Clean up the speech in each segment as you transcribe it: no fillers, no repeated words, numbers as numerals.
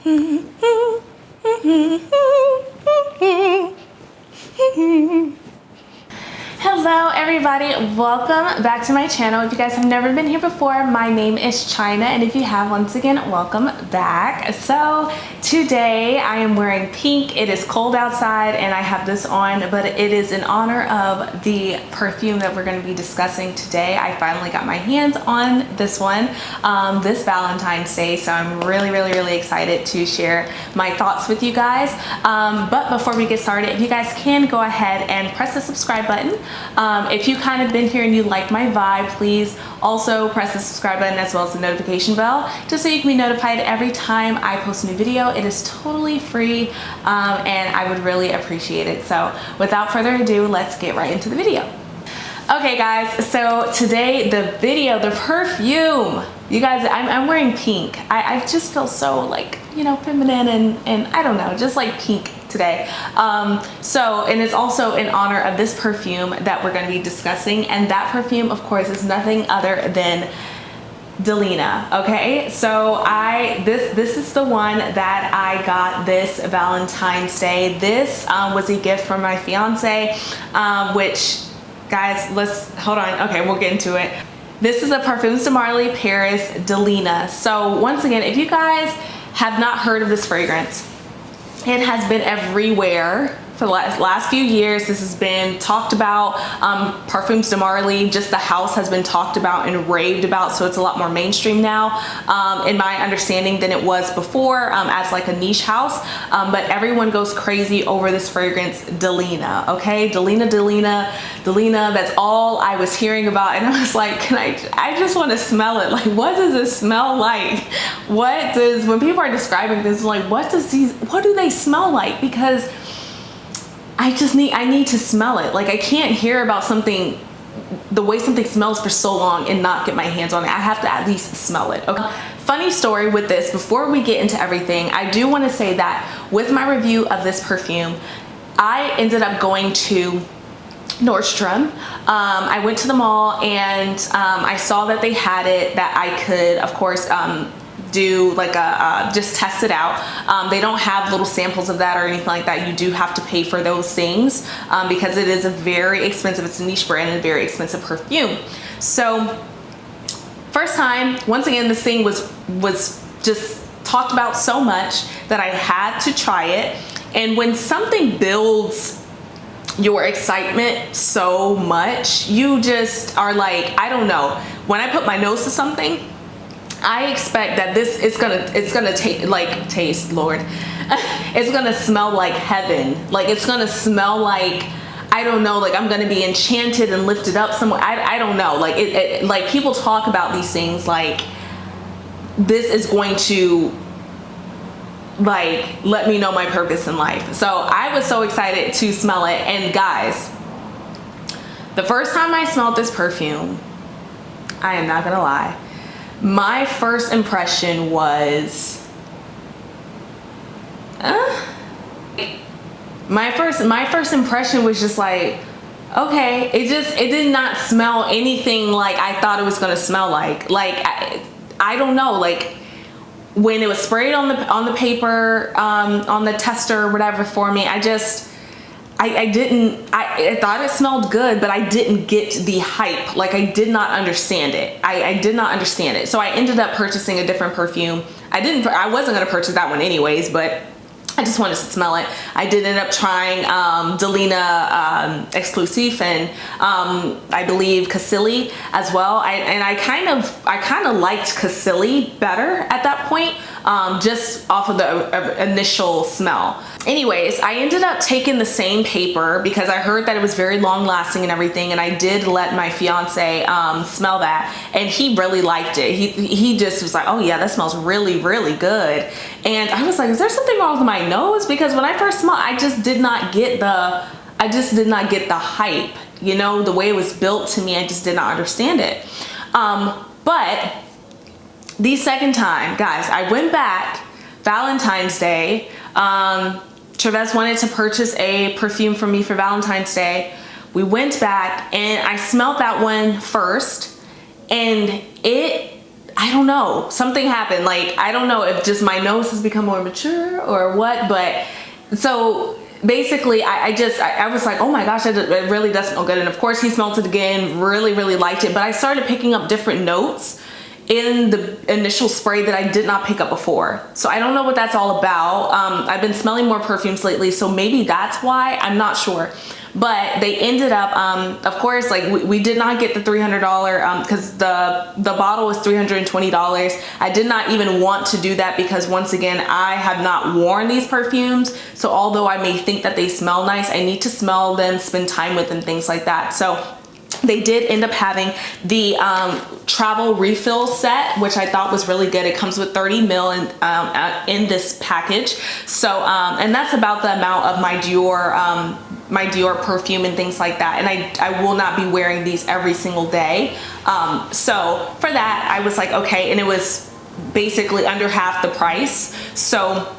Hello everybody, welcome back to my channel. If you guys have never been here before, my name is China, and if you have, once again, welcome back. So today I am wearing pink. It is cold outside and I have this on, but it is in honor of the perfume that we're going to be discussing today. I finally got my hands on this one this Valentine's Day, so I'm really excited to share my thoughts with you guys. But before we get started, if you guys can go ahead and press the subscribe button. If you kind of been here and you like my vibe, please also press the subscribe button as well as the notification bell, just so you can be notified every time I post a new video. It is totally free, and I would really appreciate it. So without further ado, let's get right into the video. Okay guys, so today the perfume. You guys, I'm wearing pink. I just feel so, like, you know, feminine and I don't know, just like pink today. And it's also in honor of this perfume that we're going to be discussing, and that perfume, of course, is nothing other than Delina. Okay, so this is the one that I got this Valentine's Day. This was a gift from my fiance, which, guys, let's hold on. Okay, we'll get into it. This is a Parfums de Marly Paris Delina. So once again, if you guys have not heard of this fragrance, it has been everywhere for the last few years. This has been talked about. Parfums de Marly, just the house, has been talked about and raved about, so it's a lot more mainstream now, in my understanding, than it was before, as like a niche house. But everyone goes crazy over this fragrance, Delina. Okay, Delina, that's all I was hearing about, and I was like, I just want to smell it. Like, what does this smell like? When people are describing this, like, what do they smell like? Because I need to smell it. Like, I can't hear about something, the way something smells, for so long and not get my hands on it. I have to at least smell it. Okay. Funny story with this, before we get into everything, I do want to say that with my review of this perfume, I ended up going to Nordstrom. I went to the mall and I saw that they had it, that I could, of course, do like just test it out. They don't have little samples of that or anything like that. You do have to pay for those things, because it is a very expensive, it's a niche brand and a very expensive perfume. So first time, once again, this thing was just talked about so much that I had to try it. And when something builds your excitement so much, you just are like, I don't know, when I put my nose to something, I expect that it's gonna taste, Lord. It's gonna smell like heaven. Like, it's gonna smell like, I don't know, like I'm gonna be enchanted and lifted up somewhere. I don't know. Like like people talk about these things like this is going to, like, let me know my purpose in life. So I was so excited to smell it. And guys, the first time I smelled this perfume, I am not gonna lie, my first impression was my first impression was just like, okay, it did not smell anything like I thought it was gonna smell like. I don't know, like when it was sprayed on the paper, on the tester or whatever for me, I thought it smelled good, but I didn't get the hype. Like, I did not understand it. I did not understand it. So I ended up purchasing a different perfume. I wasn't gonna purchase that one anyways, but I just wanted to smell it. I did end up trying Delina Exclusive and I believe Cassili as well. I kind of liked Cassili better at that point, just off of the initial smell. Anyways, I ended up taking the same paper because I heard that it was very long lasting and everything, and I did let my fiance smell that, and he really liked it. He just was like, oh yeah, that smells really good. And I was like, is there something wrong with my nose? Because when I first smelled, I just did not get the hype, you know, the way it was built to me. I just did not understand it. But the second time, guys, I went back Valentine's Day. Travis wanted to purchase a perfume for me for Valentine's Day. We went back and I smelled that one first, and I don't know, something happened. Like, I don't know if just my nose has become more mature or what, but so basically I was like, oh my gosh, it really does smell good. And of course he smelled it again, really liked it, but I started picking up different notes in the initial spray that I did not pick up before. So I don't know what that's all about. I've been smelling more perfumes lately, so maybe that's why, I'm not sure. But they ended up, of course, like we did not get the $300 because the bottle was $320. I did not even want to do that because once again, I have not worn these perfumes. So although I may think that they smell nice, I need to smell them, spend time with them, things like that. So they did end up having the travel refill set, which I thought was really good. It comes with 30 ml in this package. So, and that's about the amount of my Dior perfume and things like that. And I will not be wearing these every single day. So for that, I was like, okay. And it was basically under half the price. So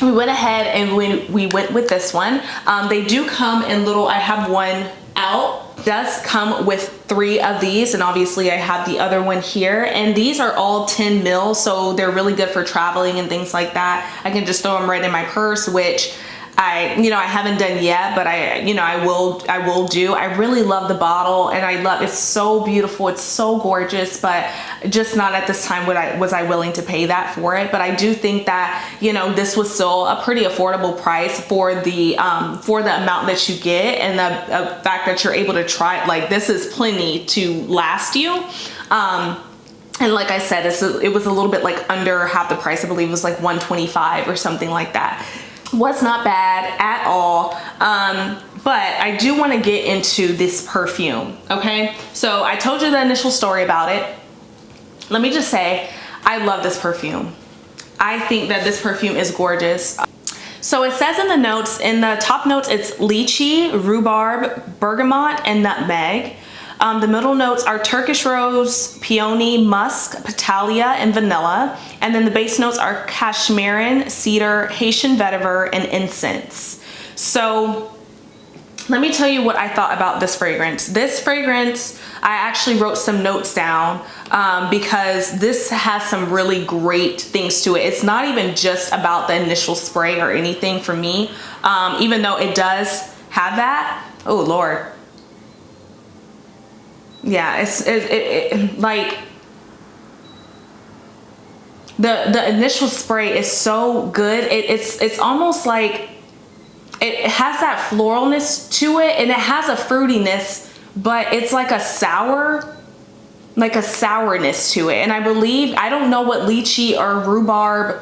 we went ahead and we went with this one. They do come in little, I have one out. Does come with 3 of these, and obviously I have the other one here, and these are all 10 mil, so they're really good for traveling and things like that. I can just throw them right in my purse, which I haven't done yet, but I will do. I really love the bottle, and it's so beautiful, it's so gorgeous, but just not at this time was I willing to pay that for it. But I do think that, this was still a pretty affordable price for the amount that you get, and the fact that you're able to try it. Like, this is plenty to last you. And like I said, it was a little bit like under half the price. I believe it was like $125 or something like that. Was not bad at all. But I do want to get into this perfume. Okay, so I told you the initial story about it. Let me just say, I love this perfume. I think that this perfume is gorgeous. So it says in the notes, in the top notes, it's lychee, rhubarb, bergamot, and nutmeg. The middle notes are Turkish rose, peony, musk, petalia, and vanilla. And then the base notes are cashmeran, cedar, Haitian vetiver, and incense. So let me tell you what I thought about this fragrance. This fragrance, I actually wrote some notes down because this has some really great things to it. It's not even just about the initial spray or anything for me, even though it does have that. Oh, Lord. Yeah, it like the initial spray is so good. It's almost like it has that floralness to it, and it has a fruitiness, but it's like a sourness to it. And I believe, I don't know what lychee or rhubarb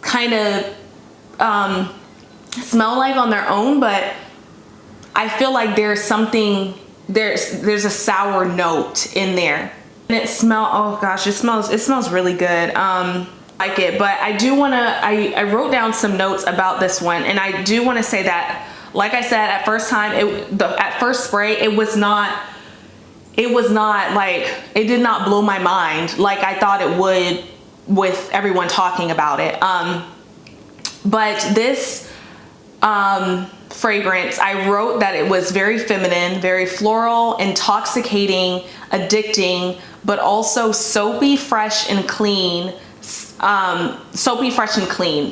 kind of smell like on their own, but I feel like there's something, there's a sour note in there. And it oh gosh, it smells really good. Like it, but I do want to, I wrote down some notes about this one, and I do want to say that, like I said, at first spray, it was not like, it did not blow my mind like I thought it would with everyone talking about it. But this fragrance, I wrote that it was very feminine, very floral, intoxicating, addicting, but also soapy, fresh, and clean.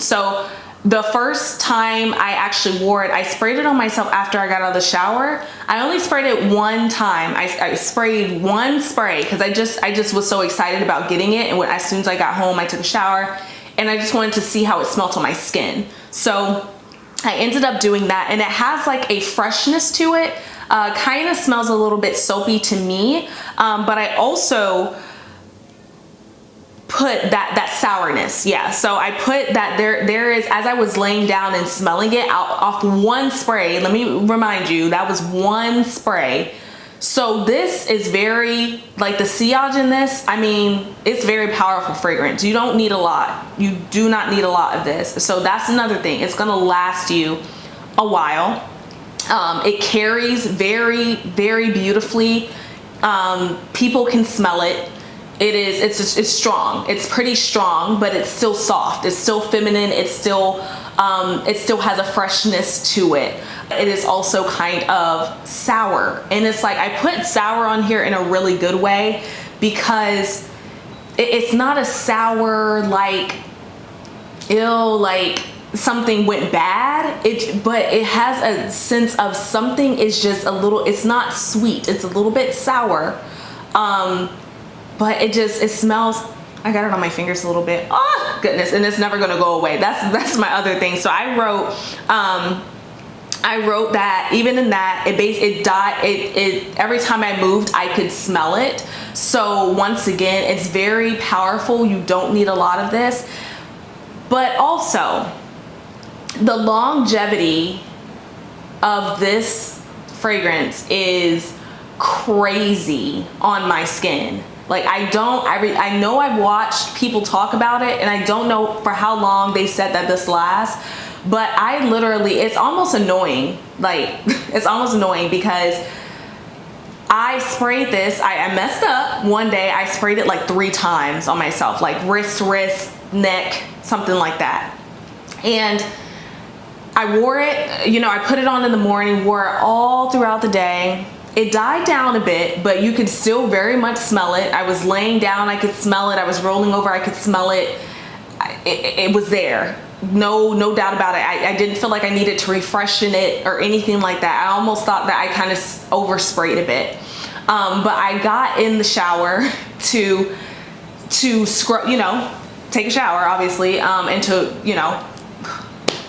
So the first time I actually wore it, I sprayed it on myself after I got out of the shower. I only sprayed it one time. I sprayed one spray because I just was so excited about getting it. And as soon as I got home, I took a shower and I just wanted to see how it smelled on my skin. So I ended up doing that, and it has like a freshness to it. Kind of smells a little bit soapy to me, but I also put that sourness. Yeah, so I put that there is, as I was laying down and smelling it off one spray. Let me remind you, that was one spray. So this is very, like the sillage in this, I mean, it's very powerful fragrance. You don't need a lot. You do not need a lot of this. So that's another thing. It's gonna last you a while. It carries very, very beautifully. People can smell it. It's strong. It's pretty strong, but it's still soft. It's still feminine. It still has a freshness to it. It is also kind of sour, and it's like, I put sour on here in a really good way because it's not a sour, like, ill, like something went bad, but it has a sense of something is just a little, it's not sweet, it's a little bit sour, but it smells, I got it on my fingers a little bit, oh goodness, and it's never gonna go away. That's my other thing. So I wrote that even in that it died, every time I moved I could smell it. So once again, it's very powerful. You don't need a lot of this, but also the longevity of this fragrance is crazy on my skin. Like I know I've watched people talk about it, and I don't know for how long they said that this lasts, but I literally, it's almost annoying. Like it's almost annoying because I sprayed this, I messed up one day. I sprayed it like 3 times on myself, like wrist, neck, something like that. And I wore it, you know, I put it on in the morning, wore it all throughout the day. It died down a bit, but you could still very much smell it. I was laying down, I could smell it. I was rolling over, I could smell it. It was there. No doubt about it. I didn't feel like I needed to refreshen it or anything like that. I almost thought that I kind of oversprayed a bit. But I got in the shower to scrub, you know, take a shower, obviously, and to, you know,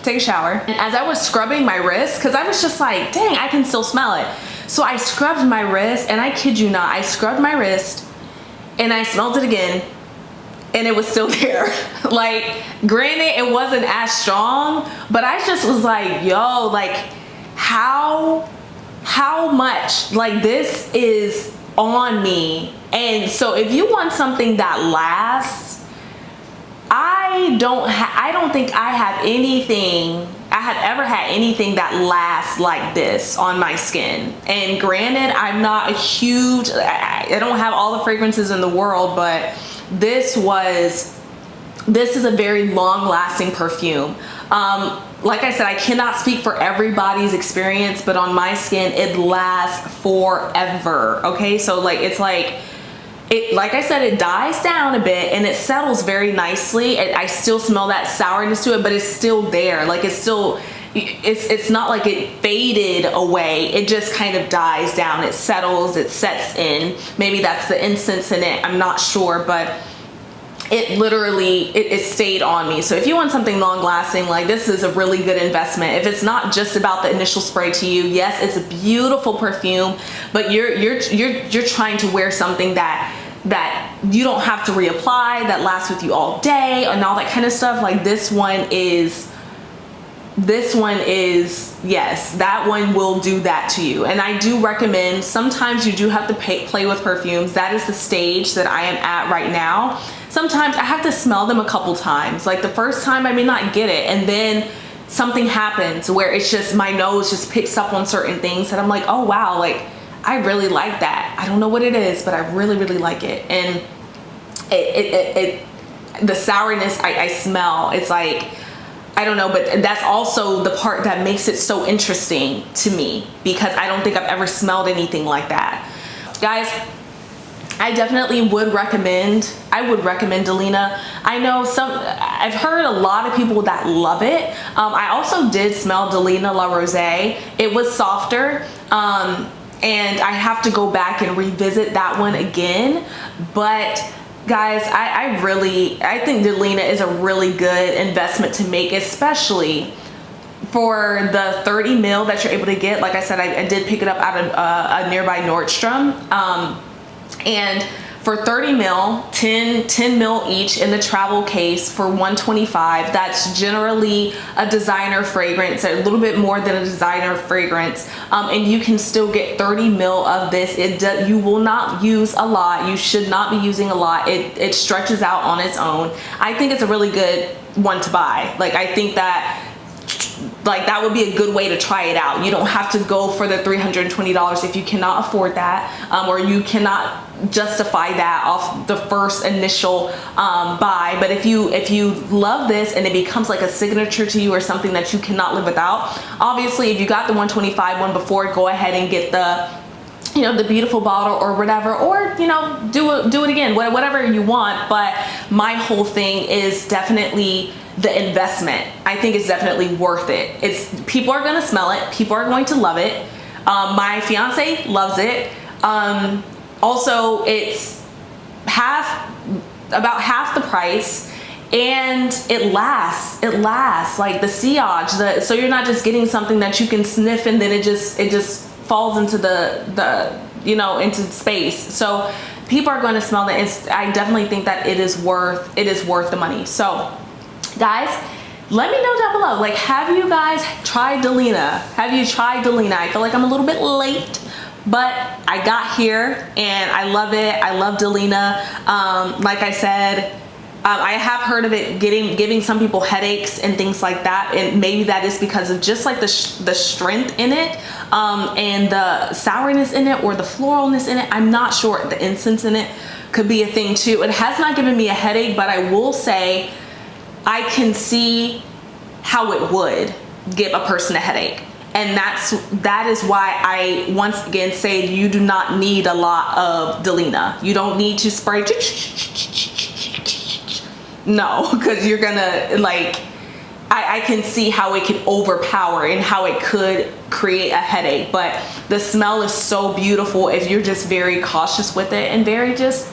take a shower. And as I was scrubbing my wrist, because I was just like, dang, I can still smell it. So I scrubbed my wrist, and I kid you not, I scrubbed my wrist and I smelled it again, and it was still there. Like, granted, it wasn't as strong, but I just was like, yo, like how much, like, this is on me. And so if you want something that lasts, I don't think I have ever had anything that lasts like this on my skin. And granted, I'm not a huge, I don't have all the fragrances in the world, but this is a very long lasting perfume. Like I said, I cannot speak for everybody's experience, but on my skin, it lasts forever. Okay, so like, it's like, like I said, it dies down a bit and it settles very nicely. I still smell that sourness to it, but it's still there. Like it's not like it faded away. It just kind of dies down. It settles, it sets in. Maybe that's the incense in it, I'm not sure, but it literally, it stayed on me. So if you want something long lasting, like, this is a really good investment. If it's not just about the initial spray to you, yes, it's a beautiful perfume, but you're trying to wear something that you don't have to reapply, that lasts with you all day and all that kind of stuff. Like, this one is, yes, that one will do that to you. And I do recommend, sometimes you do have to play with perfumes. That is the stage that I am at right now. Sometimes I have to smell them a couple times. Like, the first time I may not get it, and then something happens where it's just, my nose just picks up on certain things and I'm like, oh wow, like, I really like that. I don't know what it is, but I really, really like it. And the sourness I smell, it's like, I don't know, but that's also the part that makes it so interesting to me, because I don't think I've ever smelled anything like that. Guys, I definitely would recommend, Delina. I know I've heard a lot of people that love it. I also did smell Delina La Rosée. It was softer, and I have to go back and revisit that one again. But guys, I think Delina is a really good investment to make, especially for the 30 mil that you're able to get. Like I said, I did pick it up out of a nearby Nordstrom. And for 30 mil, 10 mil each in the travel case for $125. That's generally a designer fragrance, a little bit more than a designer fragrance. And you can still get 30 mil of this. You will not use a lot. You should not be using a lot. It stretches out on its own. I think it's a really good one to buy. Like, I think that, like, that would be a good way to try it out. You don't have to go for the $320 if you cannot afford that, or you cannot justify that off the first initial buy. But if you love this and it becomes like a signature to you, or something that you cannot live without, obviously if you got the $125 one before, go ahead and get the you know, the beautiful bottle or whatever, or, you know, do it again, whatever you want. But my whole thing is definitely the investment. I think it's definitely worth it. People are going to smell it. People are going to love it. My fiance loves it. Also, it's about half the price, and it lasts like the sillage. So you're not just getting something that you can sniff and then it just falls into the you know, into space. So people are going to smell it. I definitely think that it is worth the money. So guys, let me know down below, like, have you guys tried Delina? Have you tried Delina? I feel like I'm a little bit late, but I got here and I love it. I love Delina. Like I said, I have heard of it giving some people headaches and things like that, and maybe that is because of just like the strength in it, and the sourness in it, or the floralness in it. I'm not sure. The incense in it could be a thing too. It has not given me a headache, but I will say I can see how it would give a person a headache. And that is why I once again say you do not need a lot of Delina. You don't need to spray. No, because you're gonna, like, I can see how it can overpower and how it could create a headache. But the smell is so beautiful if you're just very cautious with it, and very just,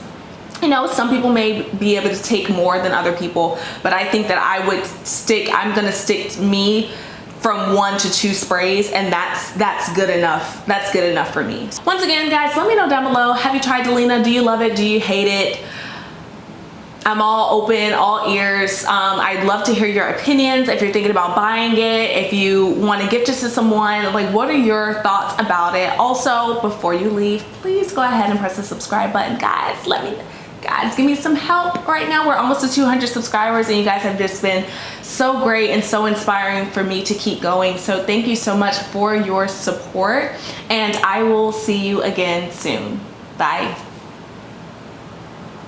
you know, some people may be able to take more than other people, but I think that I'm gonna stick me from 1 to 2 sprays, and that's good enough. That's good enough for me. Once again, guys, let me know down below, have you tried Delina? Do you love it? Do you hate it? I'm all open, all ears. I'd love to hear your opinions. If you're thinking about buying it, if you want to gift it to someone, like, what are your thoughts about it? Also, before you leave, please go ahead and press the subscribe button. Guys, give me some help right now. We're almost to 200 subscribers, and you guys have just been so great and so inspiring for me to keep going. So thank you so much for your support, and I will see you again soon. Bye.